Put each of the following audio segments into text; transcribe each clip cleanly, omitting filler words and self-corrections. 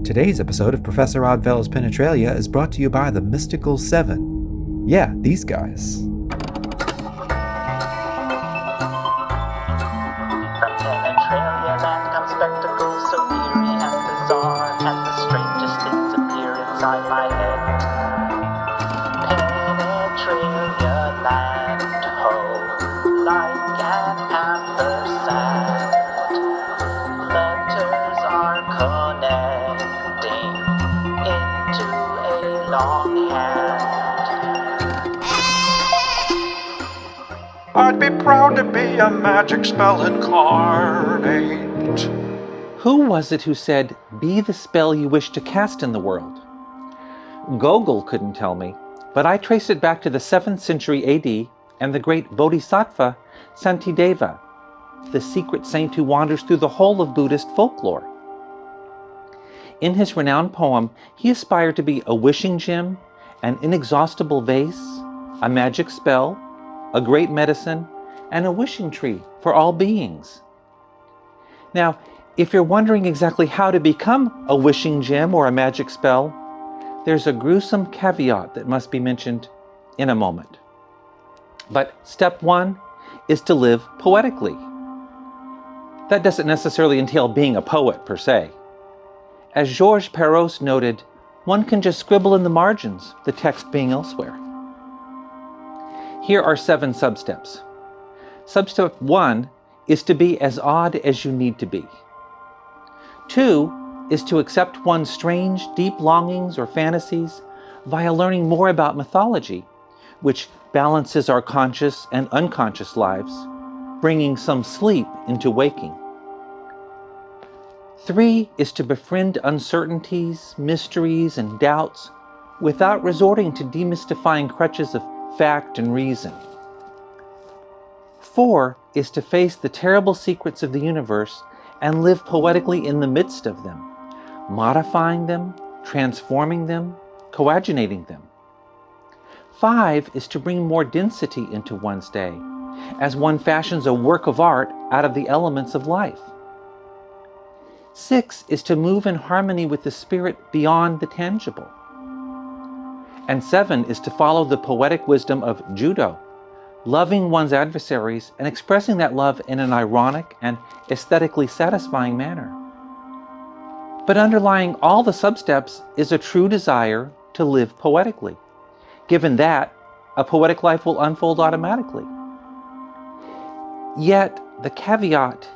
Today's episode of Professor Oddfellow's Penetralia is brought to you by the Mystical Seven. Yeah, these guys. From Penetralia land come spectacles so eerie and bizarre, and the strangest things appear inside my head. Penetralia land, ho, like an ampersand. Letters are connecting into a long hand. I'd be proud to be a magic spell incarnate. Who was it who said, "Be the spell you wish to cast in the world"? Gogol couldn't tell me, but I traced it back to the 7th century AD and the great Bodhisattva Santideva, the secret saint who wanders through the whole of Buddhist folklore. In his renowned poem, he aspired to be a wishing gem, an inexhaustible vase, a magic spell, a great medicine, and a wishing tree for all beings. Now, if you're wondering exactly how to become a wishing gem or a magic spell, there's a gruesome caveat that must be mentioned in a moment. But step 1 is to live poetically. That doesn't necessarily entail being a poet per se. As Georges Perros noted, one can just scribble in the margins, the text being elsewhere. Here are 7 substeps. Substep 1 is to be as odd as you need to be. 2 is to accept one's strange, deep longings or fantasies via learning more about mythology, which balances our conscious and unconscious lives, bringing some sleep into waking. 3 is to befriend uncertainties, mysteries, and doubts without resorting to demystifying crutches of fact and reason. 4 is to face the terrible secrets of the universe and live poetically in the midst of them, modifying them, transforming them, coagulating them. 5 is to bring more density into one's day, as one fashions a work of art out of the elements of life. 6 is to move in harmony with the spirit beyond the tangible. And 7 is to follow the poetic wisdom of Judo, loving one's adversaries and expressing that love in an ironic and aesthetically satisfying manner. But underlying all the substeps is a true desire to live poetically. Given that, a poetic life will unfold automatically. Yet, the caveat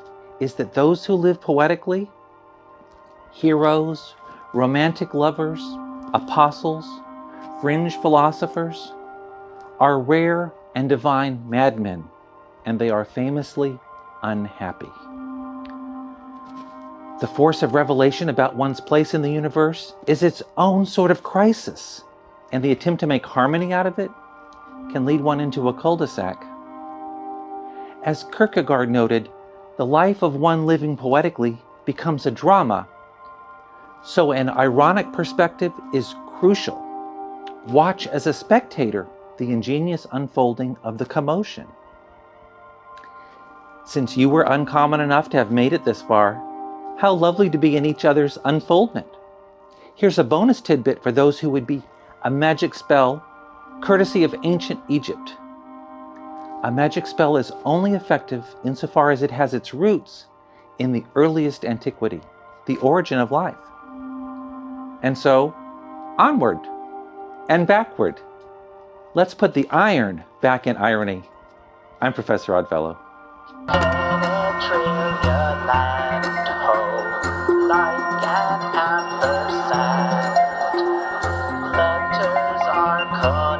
is that those who live poetically, heroes, romantic lovers, apostles, fringe philosophers, are rare and divine madmen, and they are famously unhappy. The force of revelation about one's place in the universe is its own sort of crisis, and the attempt to make harmony out of it can lead one into a cul-de-sac. As Kierkegaard noted, the life of one living poetically becomes a drama, so an ironic perspective is crucial. Watch as a spectator the ingenious unfolding of the commotion. Since you were uncommon enough to have made it this far, how lovely to be in each other's unfoldment. Here's a bonus tidbit for those who would be a magic spell, courtesy of ancient Egypt. A magic spell is only effective insofar as it has its roots in the earliest antiquity, the origin of life. And so, onward and backward. Let's put the iron back in irony. I'm Professor Oddfellow. Penetralia land, ho, like an ampersand. Letters are connecting